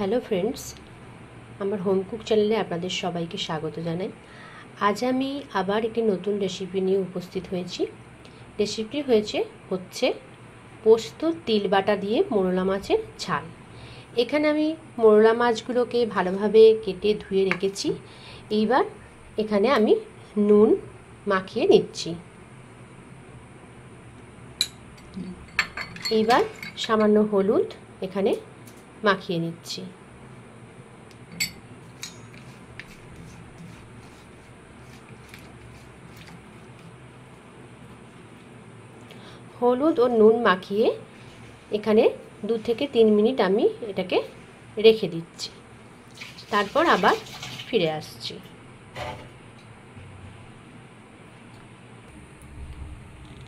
Hello friends, আমার home cook চ্যানেলে আপনাদের সবাইকে স্বাগত জানাই। আজ আমি আবার একটি নতুন রেসিপি নিয়ে উপস্থিত হয়েছি। রেসিপি হচ্ছে পোস্ত তিল বাটা দিয়ে মোরলা মাছের ঝাল। এখানে আমি মোরলা মাছগুলোকে ভালোভাবে কেটে ধুয়ে রেখেছি। এইবার এখানে আমি নুন মাখিয়ে নিচ্ছি। এইবার সামান্য হলুদ এখানে মাখিয়ে নিচ্ছি। হলুদ ও নুন মাখিয়ে এখানে 2 থেকে 3 মিনিট আমি এটাকে রেখে দিচ্ছি। তারপর আবার ফিরে আসছি।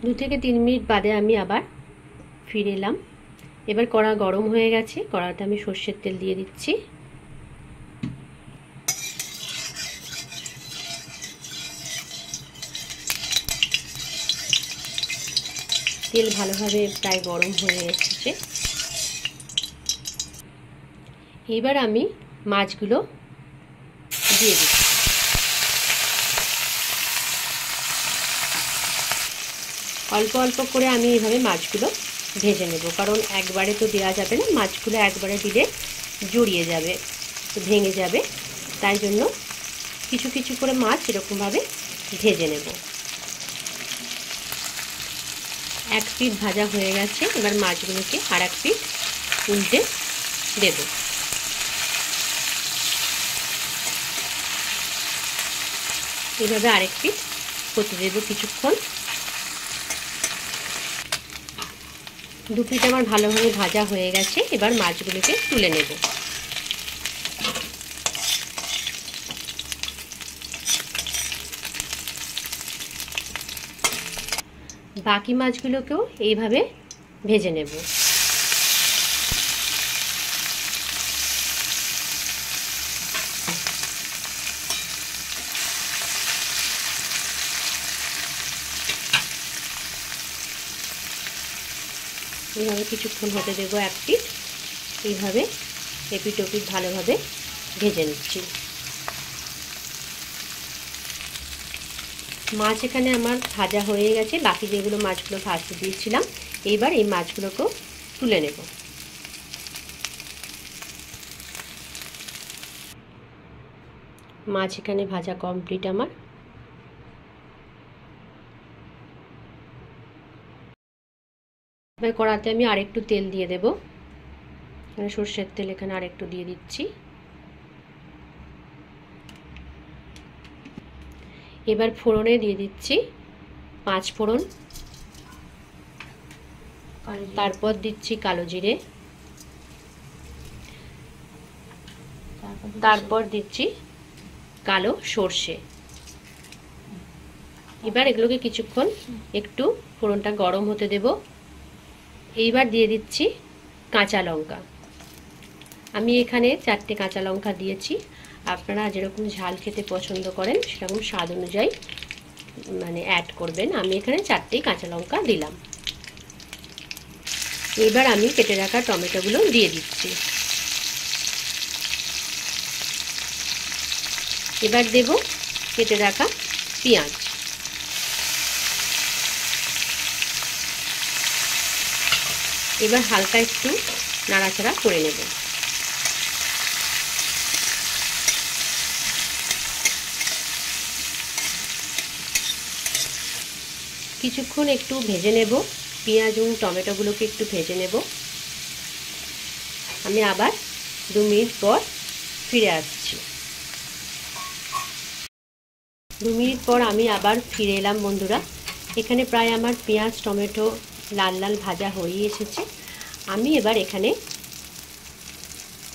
দু থেকে 3 মিনিট বাদে আমি আবার ফিরে এলাম। এবার কড়া গরম হয়ে গেছে। কড়াতে আমি সর্ষের তেল দিয়ে দিচ্ছি। তেল ভালোভাবে প্রায় গরম হয়ে এসেছে। এবার আমি মাছগুলো দিয়ে দিচ্ছি। অল্প অল্প করে আমি এইভাবে মাছগুলো ভেজে নেব, কারণ একবারে তো দেওয়া যাবে না। মাছগুলো একবারে দিলে জড়িয়ে যাবে, ভেঙে যাবে। তাই জন্য কিছু কিছু করে মাছ এরকমভাবে ভেজে নেব। এক পিঠ ভাজা হয়ে গেছে। এবার মাছগুলোকে আর এক পিঠ উল্টে দেব। এইভাবে আরেক পিঠ হতে দেব কিছুক্ষণ। দু পিঠ আমার ভালোভাবে ভাজা হয়ে গেছে। এবার মাছগুলোকে তুলে নেব। বাকি মাছগুলোকেও এইভাবে ভেজে নেব। এইভাবে কিছুক্ষণ হতে দেবো এক পিঠ। এইভাবে এপিঠ ওপিঠ ভালোভাবে ভেজে নিচ্ছি। মাছ এখানে আমার ভাজা হয়ে গেছে। বাকি যেগুলো মাছগুলো ভাজতে দিয়েছিলাম, এইবার এই মাছগুলোকেও তুলে নেব। মাছ এখানে ভাজা কমপ্লিট আমার। এবার কড়াতে আমি আরেকটু তেল দিয়ে দেব। সর্ষের তেল এখানে আরেকটু দিয়ে দিচ্ছি। এবার ফোড়নে দিয়ে দিচ্ছি 5 ফোড়ন, তারপর দিচ্ছি কালো জিরে, তারপর দিচ্ছি কালো সর্ষে। এবার এগুলোকে কিছুক্ষণ একটু ফোড়নটা গরম হতে দেব। এইবার দিয়ে দিচ্ছি কাঁচা লঙ্কা। আমি এখানে 4টে কাঁচা লঙ্কা দিয়েছি। আপনারা যেরকম ঝাল খেতে পছন্দ করেন সেরকম স্বাদ অনুযায়ী অ্যাড করবেন। আমি এখানে 4টেই কাঁচা লঙ্কা দিলাম। এবার আমি কেটে রাখা টমেটোগুলো দিয়ে দিচ্ছি। এবার দেব কেটে রাখা পেঁয়াজ। এবার হালকা একটু নাড়াচাড়া করে নেব। কিছুক্ষণ একটু ভেজে নেব। পেঁয়াজ এবং টমেটোগুলোকে একটু ভেজে নেব। আমি আবার 2 মিনিট পর ফিরে আসছি। 2 মিনিট পর আমি আবার ফিরে এলাম বন্ধুরা। এখানে প্রায় আমার পেঁয়াজ টমেটো লাল লাল ভাজা হয়ে এসেছে। আমি এবার এখানে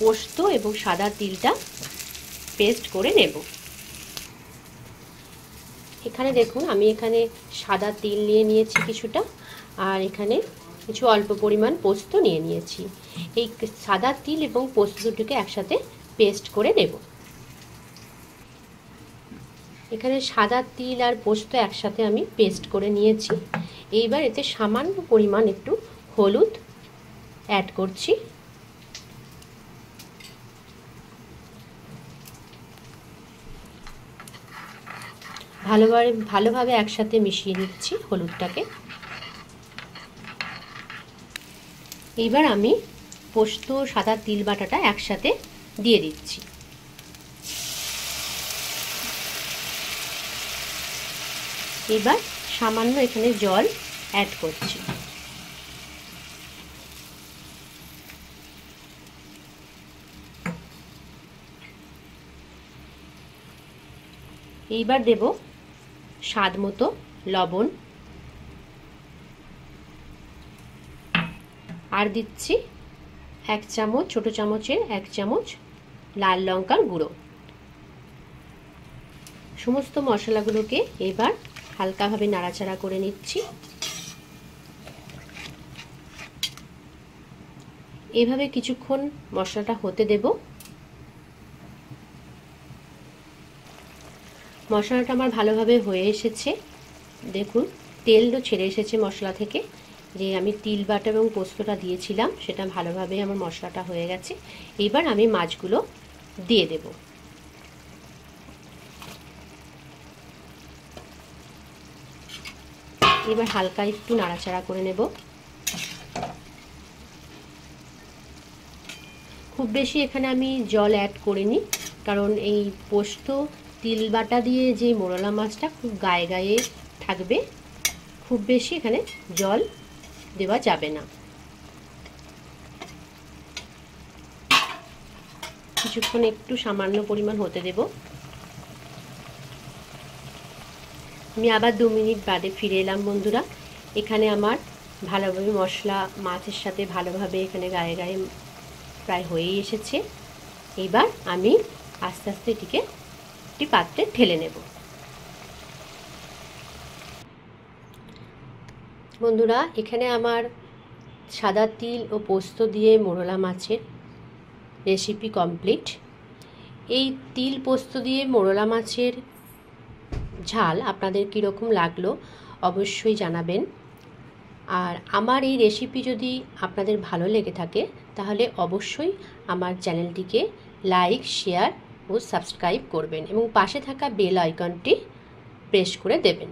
পোস্ত এবং সাদা তিলটা পেস্ট করে নেব। এখানে দেখুন, আমি এখানে সাদা তিল নিয়ে নিয়েছি কিছুটা, আর এখানে কিছু অল্প পরিমাণ পোস্ত নিয়ে নিয়েছি। এই সাদা তিল এবং পোস্ত দুটোকে একসাথে পেস্ট করে নেব। এখানে সাদা তিল আর পোস্ত একসাথে আমি পেস্ট করে নিয়েছি। এইবার এতে সামান্য পরিমাণ একটু হলুদ অ্যাড করছি। ভালোভাবে একসাথে মিশিয়ে নিচ্ছি হলুদটাকে। এবার আমি পোস্ত সাদা তিল বাটাটা একসাথে দিয়ে দিচ্ছি। এবার সামান্য এখানে জল অ্যাড করছি। এইবার দেব স্বাদ মতো লবণ, আর দিচ্ছি 1 চামচ, ছোট চামচের 1 চামচ লাল লঙ্কার গুঁড়ো। সমস্ত মশলাগুলোকে এবার হালকাভাবে নাড়াচাড়া করে নিচ্ছি। এভাবে কিছুক্ষণ মশলাটা হতে দেব। মশলাটা আমার ভালোভাবে হয়ে এসেছে, দেখুন তেলও ছেড়ে এসেছে মশলা থেকে। যে আমি তিল বাটা এবং পোস্তটা দিয়েছিলাম সেটা ভালোভাবে আমার মশলাটা হয়ে গেছে। এবার আমি মাছগুলো দিয়ে দেব। এবার হালকা একটু নাড়াচাড়া করে নেব। খুব বেশি এখানে আমি জল অ্যাড করিনি, কারণ এই পোস্ত তিল বাটা দিয়ে যে মোরলা মাছটা খুব গায়ে গায়ে থাকবে, খুব বেশি এখানে জল দেওয়া যাবে না। কিছুক্ষণ একটু সামান্য পরিমাণ হতে দেব। আমি আবার 2 মিনিট বাদে ফিরে এলাম বন্ধুরা। এখানে আমার ভালোভাবে মশলা মাছের সাথে ভালোভাবে এখানে গায়ে গায়ে প্রায় হয়েই এসেছে। এবার আমি আস্তে আস্তে এটিকে একটি পাত্রে ঢেলে নেব। বন্ধুরা, এখানে আমার সাদা তিল ও পোস্ত দিয়ে মোরলা মাছের রেসিপি কমপ্লিট। এই তিল পোস্ত দিয়ে মোরলা মাছের ঝাল আপনাদের কীরকম লাগলো অবশ্যই জানাবেন। আর আমার এই রেসিপি যদি আপনাদের ভালো লেগে থাকে তাহলে অবশ্যই আমার চ্যানেলটিকে লাইক, শেয়ার ও সাবস্ক্রাইব করবেন এবং পাশে থাকা বেল আইকনটি প্রেস করে দেবেন।